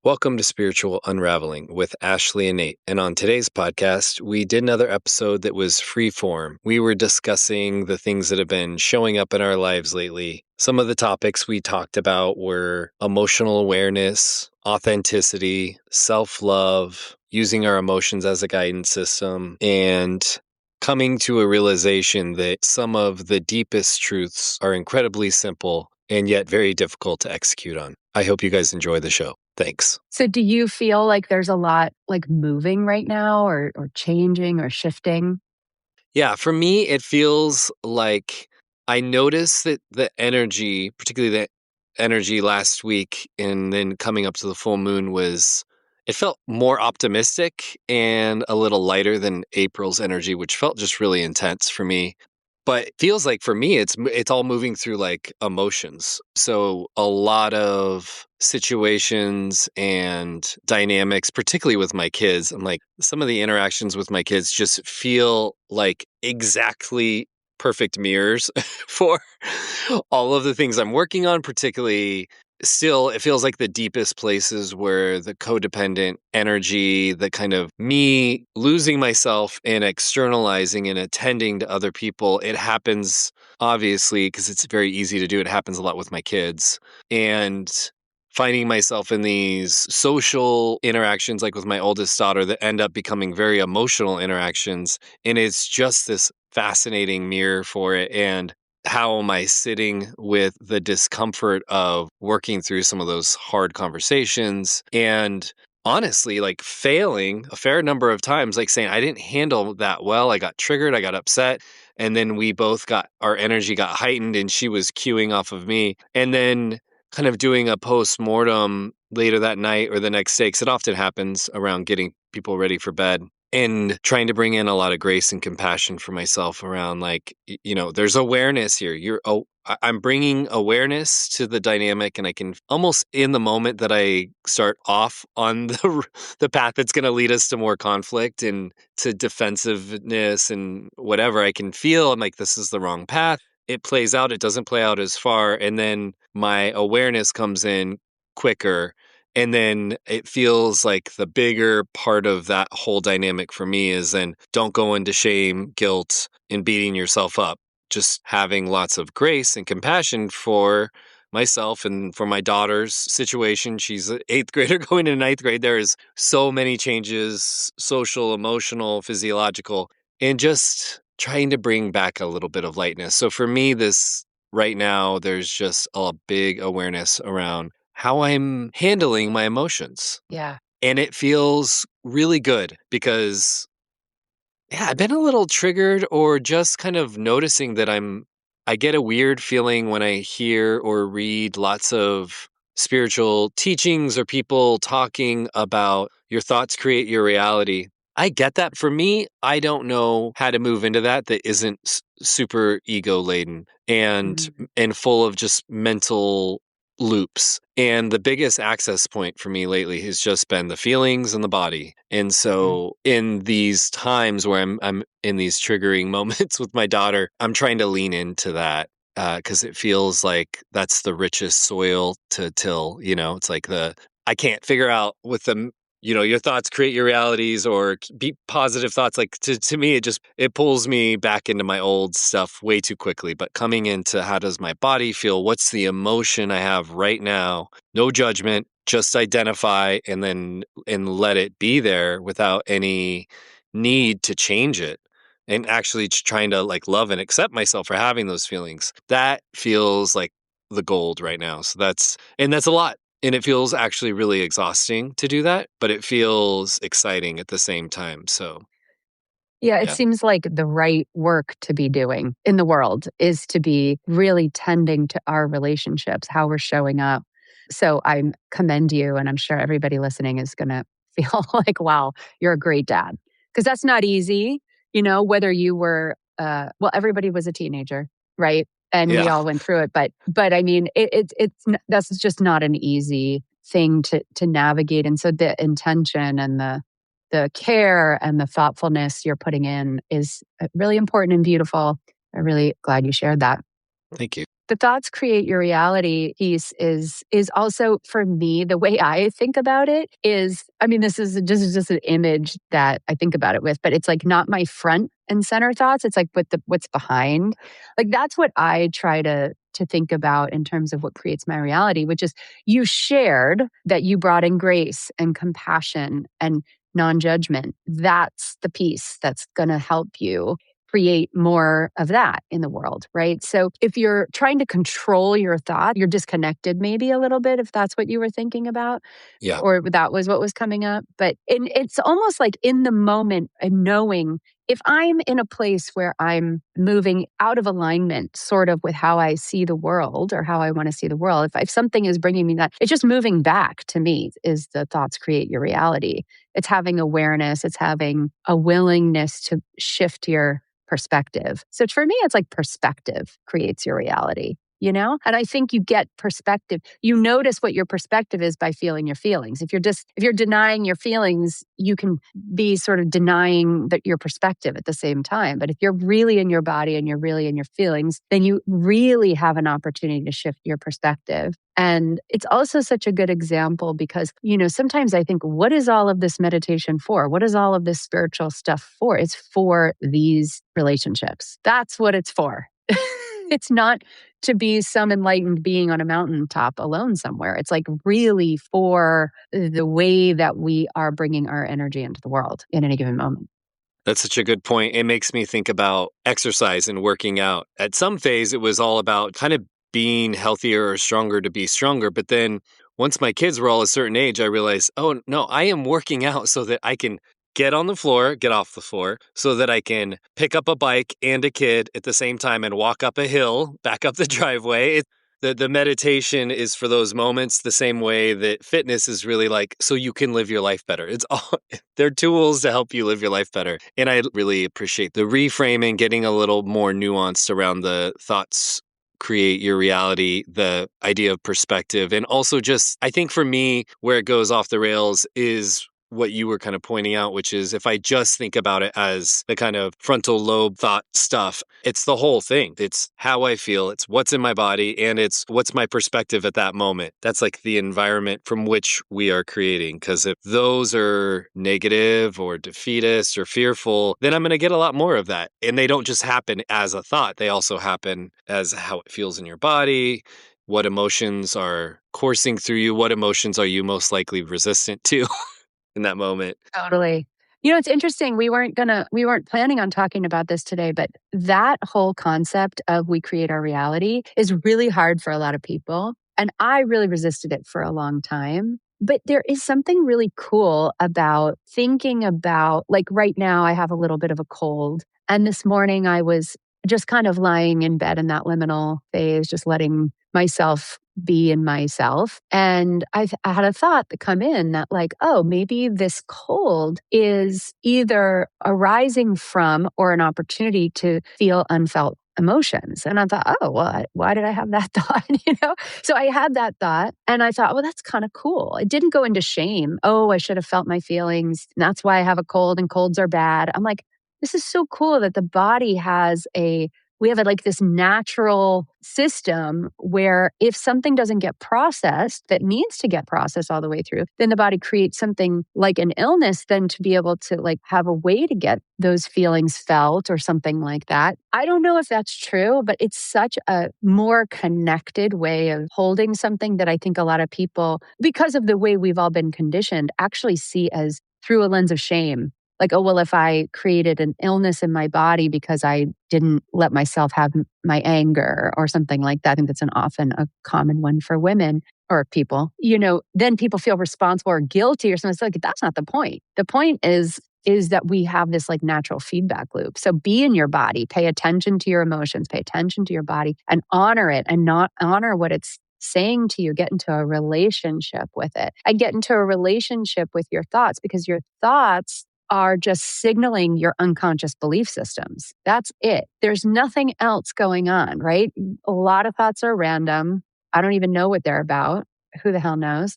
Welcome to Spiritual Unraveling with Ashley and Nate. And on today's podcast, we did another episode that was free form. We were discussing the things that have been showing up in our lives lately. Some of the topics we talked about were emotional awareness, authenticity, self-love, using our emotions as a guidance system, and coming to a realization that some of the deepest truths are incredibly simple and yet very difficult to execute on. I hope you guys enjoy the show. Thanks. So do you feel like there's a lot like moving right now or changing or shifting? Yeah, for me, it feels like I noticed that the energy, particularly the energy last week and then coming up to the full moon it felt more optimistic and a little lighter than April's energy, which felt just really intense for me. But it feels like for me, it's all moving through like emotions. So a lot of situations and dynamics, particularly with my kids. I'm like, some of the interactions with my kids just feel like exactly perfect mirrors for all of the things I'm working on, particularly still, it feels like the deepest places where the codependent energy, the kind of me losing myself and externalizing and attending to other people, it happens obviously because it's very easy to do. It happens a lot with my kids. And finding myself in these social interactions, like with my oldest daughter, that end up becoming very emotional interactions. And it's just this fascinating mirror for it. And how am I sitting with the discomfort of working through some of those hard conversations and honestly like failing a fair number of times, like saying I didn't handle that well. I got triggered, I got upset, and then we both got our energy got heightened and she was cueing off of me. And then kind of doing a post-mortem later that night or the next day, because it often happens around getting people ready for bed, and trying to bring in a lot of grace and compassion for myself around like, there's awareness here. I'm bringing awareness to the dynamic, and I can almost in the moment that I start off on the path that's going to lead us to more conflict and to defensiveness and whatever, I can feel I'm like, this is the wrong path. It plays out, it doesn't play out as far. And then my awareness comes in quicker. And then it feels like the bigger part of that whole dynamic for me is then don't go into shame, guilt, and beating yourself up. Just having lots of grace and compassion for myself and for my daughter's situation. She's an eighth grader going into ninth grade. There is so many changes, social, emotional, physiological, and just trying to bring back a little bit of lightness. So for me, this right now, there's just a big awareness around how I'm handling my emotions. Yeah. And it feels really good because, yeah, I've been a little triggered or just kind of noticing that I get a weird feeling when I hear or read lots of spiritual teachings or people talking about your thoughts create your reality. I get that. For me, I don't know how to move into that isn't super ego laden and Mhm. and full of just mental loops. And the biggest access point for me lately has just been the feelings and the body. And Mhm. so in these times where I'm in these triggering moments with my daughter, I'm trying to lean into that because it feels like that's the richest soil to till. It's like I can't figure out with your thoughts create your realities or be positive thoughts. Like to me, it pulls me back into my old stuff way too quickly. But coming into how does my body feel? What's the emotion I have right now? No judgment, just identify and let it be there without any need to change it. And actually trying to like love and accept myself for having those feelings. That feels like the gold right now. So that's a lot. And it feels actually really exhausting to do that, but it feels exciting at the same time. So, Yeah, it yeah. seems like the right work to be doing in the world is to be really tending to our relationships, how we're showing up. So I commend you, and I'm sure everybody listening is going to feel like, wow, you're a great dad. Because that's not easy, whether you were, well, everybody was a teenager, right? And we Yeah. all went through it. But I mean, that's just not an easy thing to navigate. And so the intention and the care and the thoughtfulness you're putting in is really important and beautiful. I'm really glad you shared that. Thank you. The thoughts create your reality piece is also for me, the way I think about it is, I mean, this is just an image that I think about it with, but it's like not my front and center thoughts. It's like what's behind. Like that's what I try to think about in terms of what creates my reality, which is you shared that you brought in grace and compassion and non-judgment. That's the piece that's going to help you create more of that in the world, right? So if you're trying to control your thought, you're disconnected maybe a little bit if that's what you were thinking about Yeah. or that was what was coming up. But it's almost like in the moment and knowing if I'm in a place where I'm moving out of alignment, sort of with how I see the world or how I want to see the world, if something is bringing me that, it's just moving back to me is the thoughts create your reality. It's having awareness, it's having a willingness to shift your perspective. So for me, it's like perspective creates your reality, you know? And I think you get perspective. You notice what your perspective is by feeling your feelings. If you're denying your feelings, you can be sort of denying that your perspective at the same time. But if you're really in your body and you're really in your feelings, then you really have an opportunity to shift your perspective. And it's also such a good example because, sometimes I think, what is all of this meditation for? What is all of this spiritual stuff for? It's for these relationships. That's what it's for. It's not to be some enlightened being on a mountaintop alone somewhere. It's like really for the way that we are bringing our energy into the world in any given moment. That's such a good point. It makes me think about exercise and working out. At some phase, it was all about kind of being healthier or stronger to be stronger. But then once my kids were all a certain age, I realized, oh, no, I am working out so that I can get on the floor, get off the floor, so that I can pick up a bike and a kid at the same time and walk up a hill, back up the driveway. The meditation is for those moments the same way that fitness is really like so you can live your life better. It's all they're tools to help you live your life better. And I really appreciate the reframing, getting a little more nuanced around the thoughts create your reality, the idea of perspective. And also just I think for me, where it goes off the rails is what you were kind of pointing out, which is if I just think about it as the kind of frontal lobe thought stuff, it's the whole thing. It's how I feel, it's what's in my body, and it's what's my perspective at that moment. That's like the environment from which we are creating. Because if those are negative or defeatist or fearful, then I'm going to get a lot more of that. And they don't just happen as a thought, they also happen as how it feels in your body. What emotions are coursing through you? What emotions are you most likely resistant to? In that moment. Totally. It's interesting. We weren't planning on talking about this today, but that whole concept of we create our reality is really hard for a lot of people. And I really resisted it for a long time. But there is something really cool about thinking about, like right now, I have a little bit of a cold. And this morning I was just kind of lying in bed in that liminal phase, just letting myself be in myself. And I had a thought that come in that like, oh, maybe this cold is either arising from or an opportunity to feel unfelt emotions. And I thought, oh, well, why did I have that thought? So I had that thought and I thought, well, that's kind of cool. It didn't go into shame. Oh, I should have felt my feelings. And that's why I have a cold and colds are bad. I'm like, this is so cool that the body we have like this natural system where if something doesn't get processed that needs to get processed all the way through, then the body creates something like an illness, then to be able to like have a way to get those feelings felt or something like that. I don't know if that's true, but it's such a more connected way of holding something that I think a lot of people, because of the way we've all been conditioned, actually see as through a lens of shame. Like, oh, well, if I created an illness in my body because I didn't let myself have my anger or something like that, I think that's often a common one for women or people, then people feel responsible or guilty or something. It's like, that's not the point. The point is that we have this like natural feedback loop. So be in your body, pay attention to your emotions, pay attention to your body and honor it and not honor what it's saying to you. Get into a relationship with it and get into a relationship with your thoughts because your thoughts are just signaling your unconscious belief systems. That's it. There's nothing else going on, right? A lot of thoughts are random. I don't even know what they're about. Who the hell knows?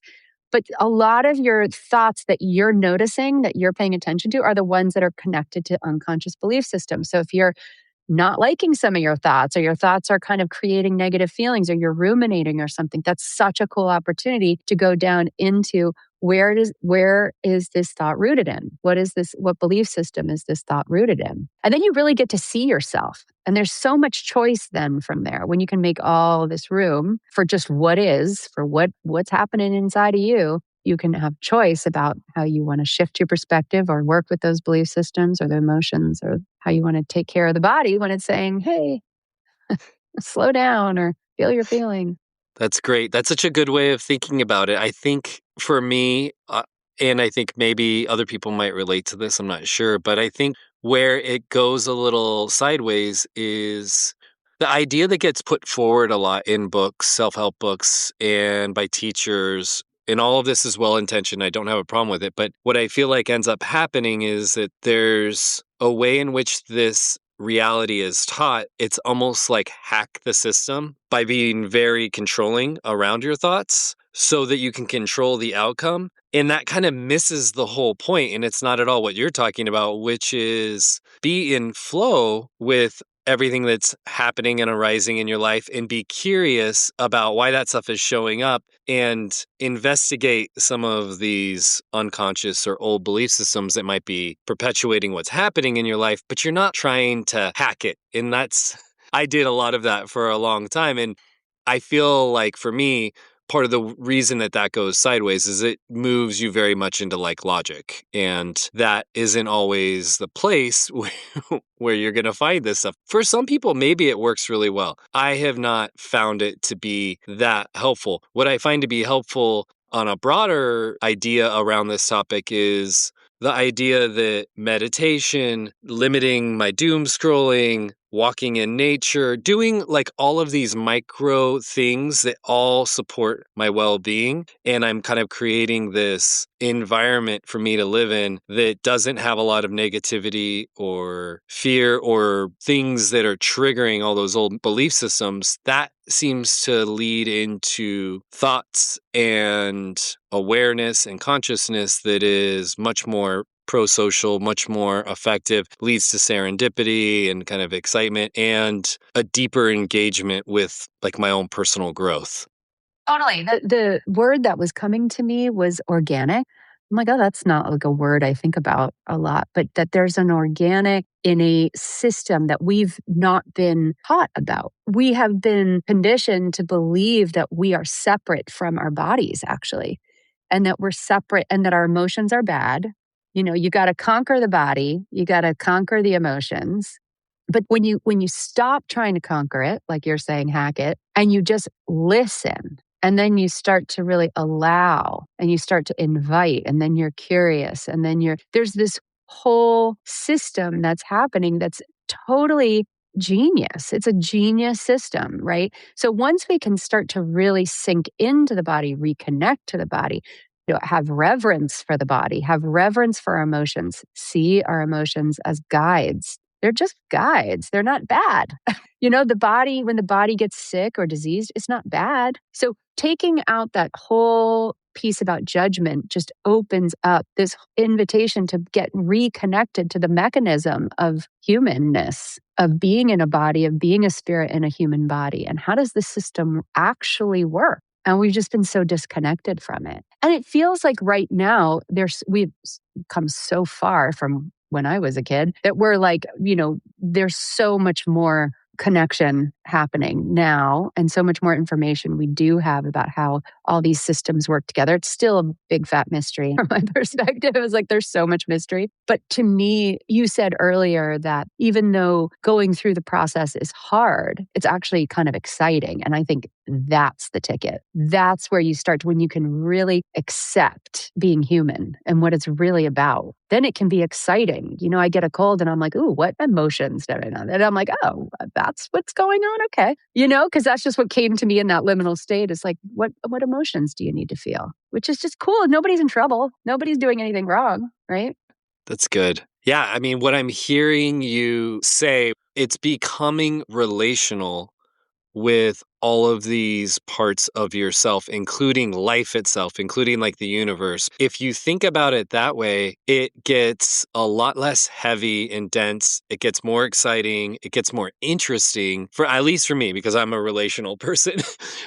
But a lot of your thoughts that you're noticing, that you're paying attention to, are the ones that are connected to unconscious belief systems. So if you're not liking some of your thoughts, or your thoughts are kind of creating negative feelings, or you're ruminating or something, that's such a cool opportunity to go down into where is this thought rooted in? What belief system is this thought rooted in? And then you really get to see yourself. And there's so much choice then from there when you can make all this room for just what is, for what's happening inside of you. You can have choice about how you want to shift your perspective or work with those belief systems or the emotions, or how you want to take care of the body when it's saying, hey, slow down or feel your feeling. That's great. That's such a good way of thinking about it. I think for me, and I think maybe other people might relate to this, I'm not sure, but I think where it goes a little sideways is the idea that gets put forward a lot in books, self help books, and by teachers. And all of this is well intentioned. I don't have a problem with it. But what I feel like ends up happening is that there's a way in which this reality is taught. It's almost like hack the system by being very controlling around your thoughts so that you can control the outcome. And that kind of misses the whole point. And it's not at all what you're talking about, which is be in flow with everything that's happening and arising in your life and be curious about why that stuff is showing up and investigate some of these unconscious or old belief systems that might be perpetuating what's happening in your life, but you're not trying to hack it. And I did a lot of that for a long time. And I feel like for me, part of the reason that that goes sideways is it moves you very much into like logic. And that isn't always the place where you're going to find this stuff. For some people, maybe it works really well. I have not found it to be that helpful. What I find to be helpful on a broader idea around this topic is the idea that meditation, limiting my doom scrolling, walking in nature, doing like all of these micro things that all support my well being. And I'm kind of creating this environment for me to live in that doesn't have a lot of negativity or fear or things that are triggering all those old belief systems. That seems to lead into thoughts and awareness and consciousness that is much more pro-social, much more effective, leads to serendipity and kind of excitement and a deeper engagement with like my own personal growth. Totally. The word that was coming to me was organic. I'm like, oh, that's not like a word I think about a lot, but that there's an organic in a system that we've not been taught about. We have been conditioned to believe that we are separate from our bodies, actually, and that we're separate and that our emotions are bad. You know, you got to conquer the body, you got to conquer the emotions. But when you stop trying to conquer it, like you're saying, hack it, and you just listen, and then you start to really allow, and you start to invite, and then you're curious, and then there's this whole system that's happening that's totally genius. It's a genius system, right? So once we can start to really sink into the body, reconnect to the body, have reverence for the body, have reverence for our emotions, see our emotions as guides. They're just guides. They're not bad. The body, when the body gets sick or diseased, it's not bad. So taking out that whole piece about judgment just opens up this invitation to get reconnected to the mechanism of humanness, of being in a body, of being a spirit in a human body. And how does the system actually work? And we've just been so disconnected from it. And it feels like right now we've come so far from when I was a kid that we're like, there's so much more connection happening now and so much more information we do have about how all these systems work together. It's still a big fat mystery from my perspective. It was like there's so much mystery. But to me, you said earlier that even though going through the process is hard, it's actually kind of exciting. And I think that's the ticket. That's where you start when you can really accept being human and what it's really about. Then it can be exciting. I get a cold and I'm like, ooh, what emotions did I know? And I'm like, oh, that's what's going on. Okay. Because that's just what came to me in that liminal state. It's like, what emotions do you need to feel? Which is just cool. Nobody's in trouble. Nobody's doing anything wrong. Right. That's good. Yeah. I mean, what I'm hearing you say, it's becoming relational with all of these parts of yourself, including life itself, including like the universe. If you think about it that way, it gets a lot less heavy and dense. It gets more exciting. It gets more interesting for at least for me, because I'm a relational person.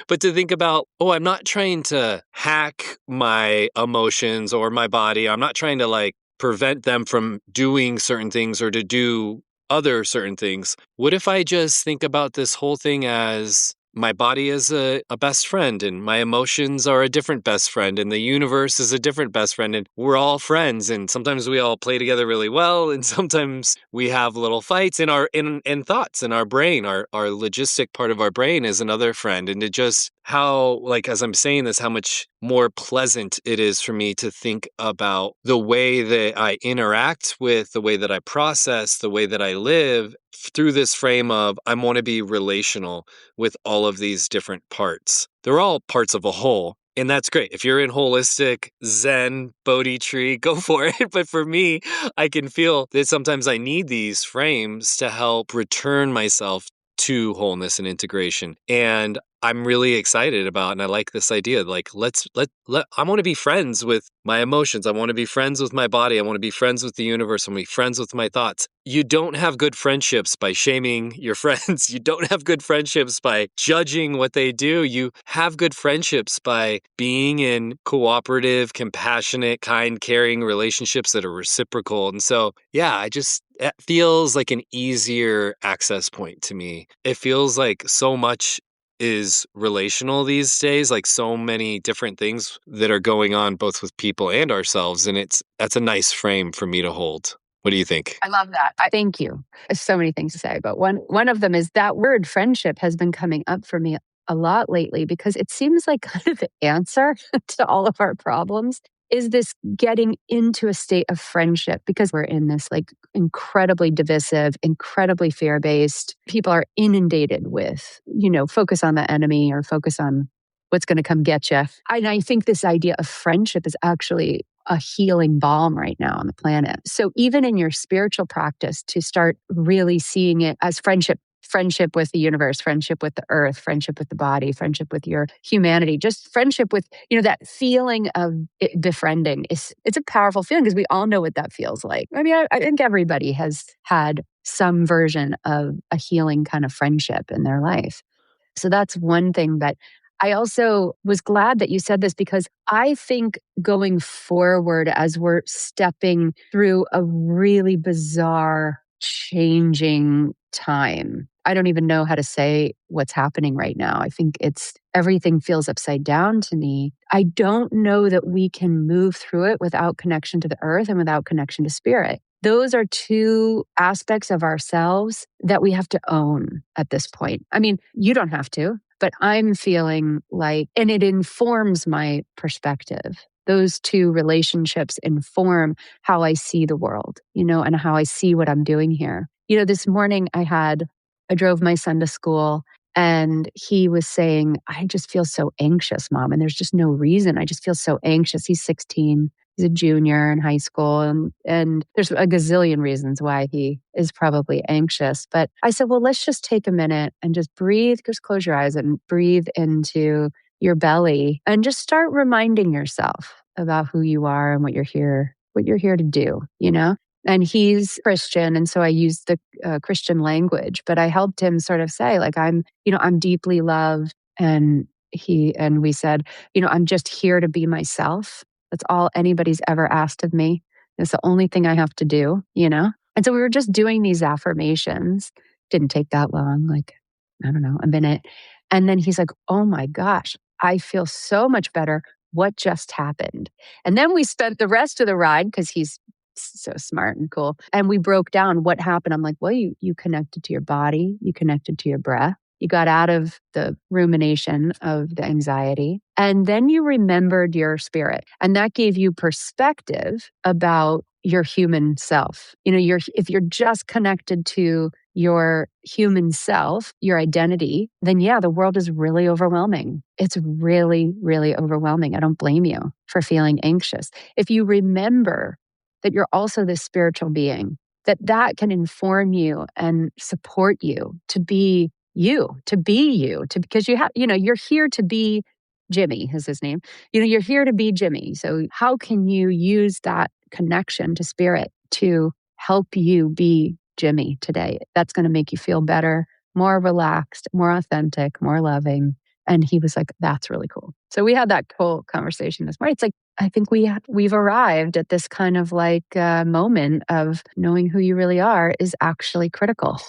But to think about, oh, I'm not trying to hack my emotions or my body. I'm not trying to like prevent them from doing certain things or to do other certain things. What if I just think about this whole thing as my body is a best friend and my emotions are a different best friend and the universe is a different best friend and we're all friends and sometimes we all play together really well and sometimes we have little fights in thoughts in our brain. Our logistic part of our brain is another friend. And it just how, like, as I'm saying this, how much more pleasant it is for me to think about the way that I interact with, the way that I process, the way that I live through this frame of I want to be relational with all of these different parts. They're all parts of a whole. And that's great. If you're in holistic Zen Bodhi tree, go for it. But for me, I can feel that sometimes I need these frames to help return myself to wholeness and integration. And I'm really excited about, and I like this idea. Like, I want to be friends with my emotions. I want to be friends with my body. I want to be friends with the universe. I want to be friends with my thoughts. You don't have good friendships by shaming your friends. You don't have good friendships by judging what they do. You have good friendships by being in cooperative, compassionate, kind, caring relationships that are reciprocal. And so, yeah, it feels like an easier access point to me. It feels like so much is relational these days, like so many different things that are going on both with people and ourselves. And that's a nice frame for me to hold. What do you think? I love that. I thank you. There's so many things to say, but one of them is that word friendship has been coming up for me a lot lately because it seems like kind of the answer to all of our problems is this getting into a state of friendship because we're in this like incredibly divisive, incredibly fear-based. People are inundated with, focus on the enemy or focus on what's going to come get you. And I think this idea of friendship is actually a healing balm right now on the planet. So even in your spiritual practice, to start really seeing it as friendship with the universe, friendship with the earth, friendship with the body, friendship with your humanity, just friendship with, that feeling of befriending it's a powerful feeling because we all know what that feels like. I mean, I think everybody has had some version of a healing kind of friendship in their life. So that's one thing. But I also was glad that you said this because I think going forward as we're stepping through a really bizarre, changing time, I don't even know how to say what's happening right now. I think everything feels upside down to me. I don't know that we can move through it without connection to the earth and without connection to spirit. Those are two aspects of ourselves that we have to own at this point. I mean, you don't have to, but I'm feeling like, and it informs my perspective. Those two relationships inform how I see the world, and how I see what I'm doing here. This morning I drove my son to school and he was saying, I just feel so anxious, Mom. And there's just no reason. I just feel so anxious. He's 16. He's a junior in high school. And there's a gazillion reasons why he is probably anxious. But I said, well, let's just take a minute and just breathe. Just close your eyes and breathe into your belly and just start reminding yourself about who you are and what you're here to do. And he's Christian. And so I used the Christian language, but I helped him sort of say, like, I'm deeply loved. And we said, I'm just here to be myself. That's all anybody's ever asked of me. It's the only thing I have to do. And so we were just doing these affirmations. Didn't take that long, like, I don't know, a minute. And then he's like, oh my gosh, I feel so much better. What just happened? And then we spent the rest of the ride, because he's so smart and cool. And we broke down what happened. I'm like, well, you connected to your body, you connected to your breath, you got out of the rumination of the anxiety, and then you remembered your spirit. And that gave you perspective about your human self. If you're just connected to your human self, your identity, then yeah, the world is really overwhelming. It's really, really overwhelming. I don't blame you for feeling anxious. If you remember that you're also this spiritual being, that can inform you and support you to be you, because you have, you're here to be Jimmy is his name. You're here to be Jimmy. So how can you use that connection to spirit to help you be Jimmy today? That's going to make you feel better, more relaxed, more authentic, more loving. And he was like, that's really cool. So we had that whole conversation this morning. It's like, I think we've arrived at this kind of like moment of knowing who you really are is actually critical.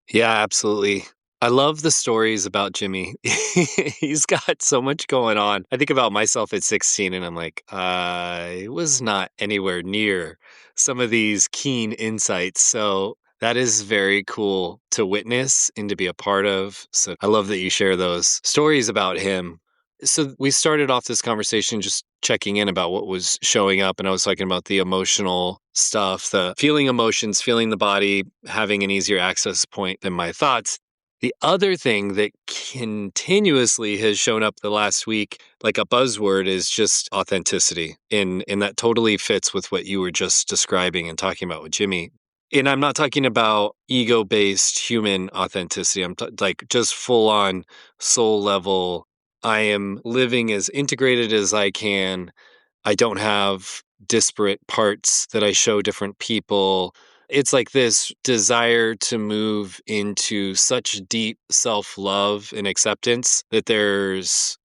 Yeah, absolutely. I love the stories about Jimmy. He's got so much going on. I think about myself at 16 and I'm like, I was not anywhere near some of these keen insights. So that is very cool to witness and to be a part of. So I love that you share those stories about him. So we started off this conversation just checking in about what was showing up. And I was talking about the emotional stuff, the feeling emotions, feeling the body, having an easier access point than my thoughts. The other thing that continuously has shown up the last week, like a buzzword, is just authenticity. And that totally fits with what you were just describing and talking about with Jimmy. And I'm not talking about ego based human authenticity. Like just full on soul level. I am living as integrated as I can. I don't have disparate parts that I show different people. It's like this desire to move into such deep self love and acceptance that there's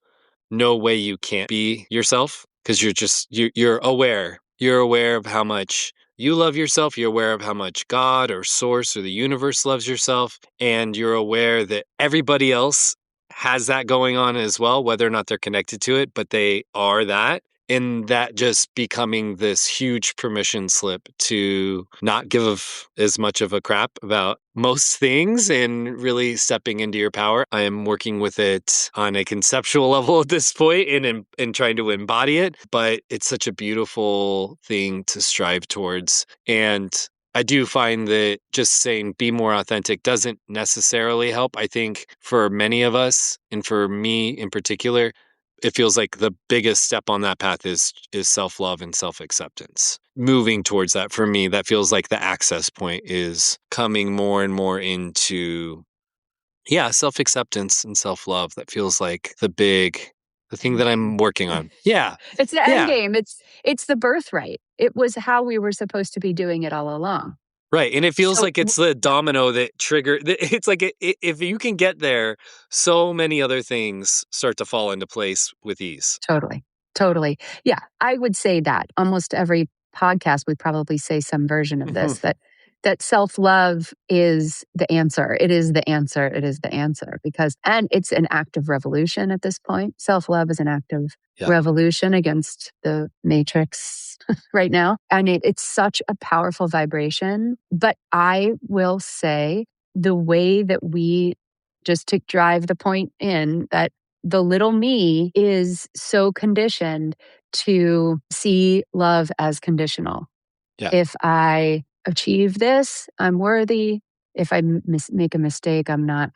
no way you can't be yourself because you're aware. You're aware of how much you love yourself. You're aware of how much God or source or the universe loves yourself. And you're aware that everybody else has that going on as well, whether or not they're connected to it, but they are that. And that just becoming this huge permission slip to not give as much of a crap about most things and really stepping into your power. I am working with it on a conceptual level at this point and trying to embody it, but it's such a beautiful thing to strive towards. And I do find that just saying be more authentic doesn't necessarily help. I think for many of us, and for me in particular, it feels like the biggest step on that path is self-love and self-acceptance. Moving towards that for me, that feels like the access point is coming more and more into self-acceptance and self-love. That feels like the thing End that game. I'm working on. Yeah. It's the end Yeah. game. It's the birthright. It was how we were supposed to be doing it all along. Right, and it feels So like it's the yeah, domino that it's like if you can get there, so many other things start to fall into place with ease. totally. Totally. Yeah, I would say that almost every podcast we probably say some version of this that self-love is the answer. It is the answer. It is the answer because and it's an act of revolution at this point. Self-love is an act of Yeah, revolution against the matrix right now. And it's such a powerful vibration. But I will say the way that we, just to drive the point in, that the little me is so conditioned to see love as conditional. yeah, If I achieve this, I'm worthy. If I make a mistake, I'm not.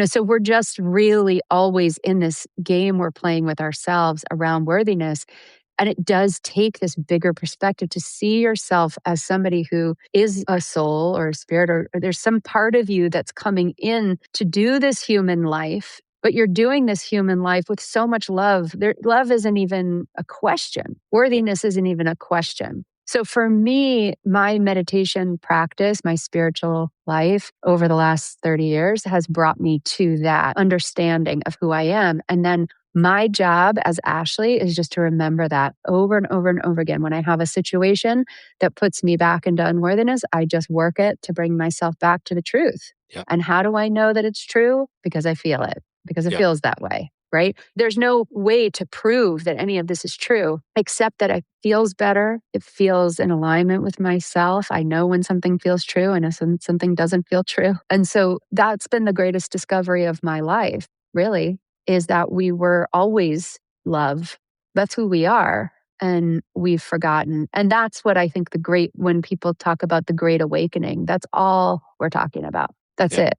So we're just really always in this game we're playing with ourselves around worthiness. And it does take this bigger perspective to see yourself as somebody who is a soul or a spirit, or there's some part of you that's coming in to do this human life. But you're doing this human life with so much love. Love isn't even a question. Worthiness isn't even a question. So for me, my meditation practice, my spiritual life over the last 30 years has brought me to that understanding of who I am. And then my job as Ashley is just to remember that over and over and over again. When I have a situation that puts me back into unworthiness, I just work it to bring myself back to the truth. yeah, And how do I know that it's true? Because I feel it, because it yeah, feels that way, right? There's no way to prove that any of this is true, except that it feels better. It feels in alignment with myself. I know when something feels true and if something doesn't feel true. And so that's been the greatest discovery of my life, really, is that we were always love. That's who we are. And we've forgotten. And that's what I think when people talk about the great awakening, that's all we're talking about. That's yeah, it,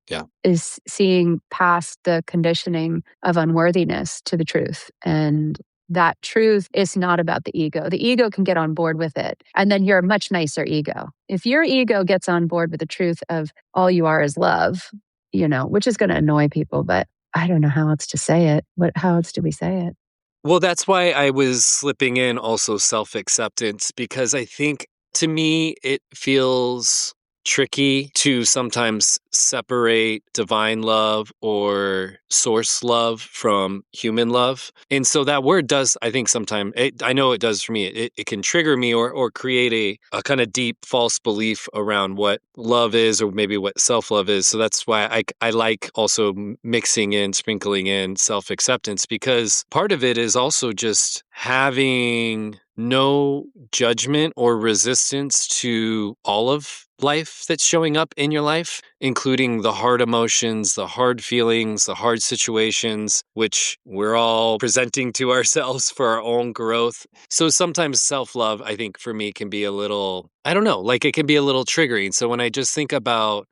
yeah, is seeing past the conditioning of unworthiness to the truth. And that truth is not about the ego. The ego can get on board with it. And then you're a much nicer ego. If your ego gets on board with the truth of all you are is love, which is going to annoy people, but I don't know how else to say it. How else do we say it? Well, that's why I was slipping in also self acceptance because I think to me it feels tricky to sometimes separate divine love or source love from human love. And so that word does, I think, sometimes, I know it does for me. It can trigger me or create a kind of deep false belief around what love is or maybe what self love is. So that's why I like also mixing in, sprinkling in self acceptance because part of it is also just having no judgment or resistance to all of life that's showing up in your life, including the hard emotions, the hard feelings, the hard situations, which we're all presenting to ourselves for our own growth. So sometimes self love, I think for me, can be a little, I don't know, like it can be a little triggering. So when I just think about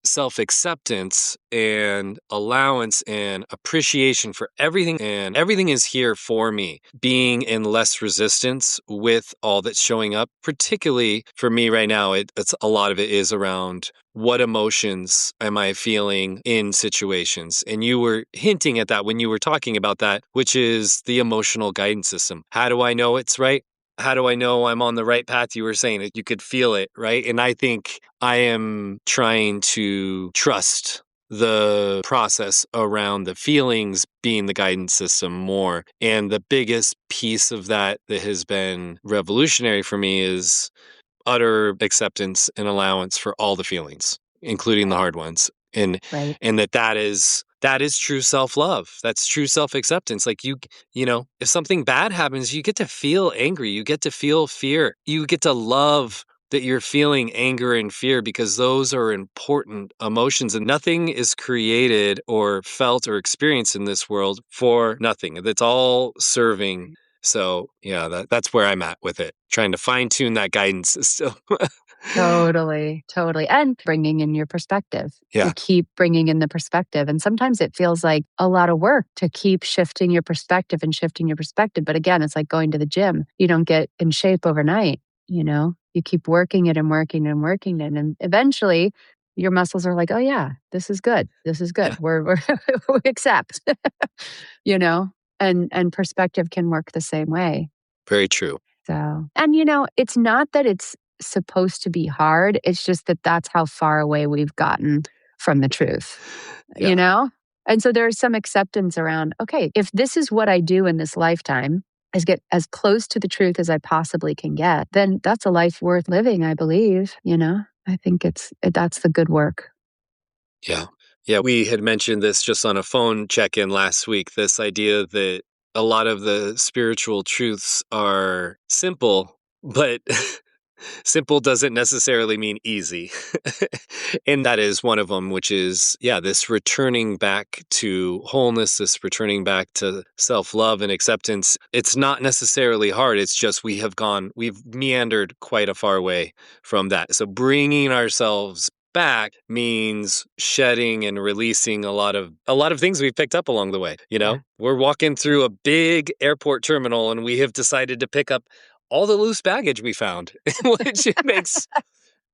self acceptance and allowance and appreciation for everything, and everything is here for me, being in less resistance with all that's showing up, particularly for me right now, it's a lot of it is around what emotions am I feeling in situations. And you were hinting at that when you were talking about that, which is the emotional guidance system. How do I know it's right? How do I know I'm on the right path? You were saying it, you could feel it, right? And I think I am trying to trust the process around the feelings being the guidance system more. And the biggest piece of that that has been revolutionary for me is utter acceptance and allowance for all the feelings, including the Right. hard ones. Right. And that is true self-love. That's true self-acceptance. Like if something bad happens, you get to feel angry, you get to feel fear. You get to love that you're feeling anger and fear because those are important emotions and nothing is created or felt or experienced in this world for nothing. That's all serving. So yeah, that's where I'm at with it. Trying to fine tune that guidance system. Totally, totally, and bringing in your perspective, to Yeah, keep bringing in the perspective, and sometimes it feels like a lot of work to keep shifting your perspective and shifting your perspective, but again, it's like going to the gym. You don't get in shape overnight, you know? You keep working it and working and working it, and eventually, your muscles are like, "Oh, yeah, this is good. This is good. yeah, We're we accept." You know? And perspective can work the same way. very true. So, and it's not that it's supposed to be hard. It's just that that's how far away we've gotten from the truth, you Yeah, know? And so there's some acceptance around, okay, if this is what I do in this lifetime, is get as close to the truth as I possibly can get, then that's a life worth living, I believe. I think that's the good work. yeah, yeah. We had mentioned this just on a phone check-in last week. This idea that a lot of the spiritual truths are simple, but simple doesn't necessarily mean easy. And that is one of them, which is, yeah, this returning back to wholeness, this returning back to self love and acceptance. It's not necessarily hard. It's just we've meandered quite a far way from that. So bringing ourselves back means shedding and releasing a lot of things we've picked up along the way. Yeah. We're walking through a big airport terminal and we have decided to pick up all the loose baggage we found, which makes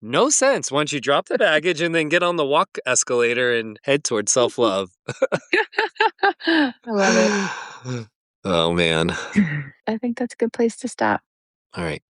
no sense once you drop the baggage and then get on the walk escalator and head towards self love. I love it. Oh, man. I think that's a good place to stop. All right.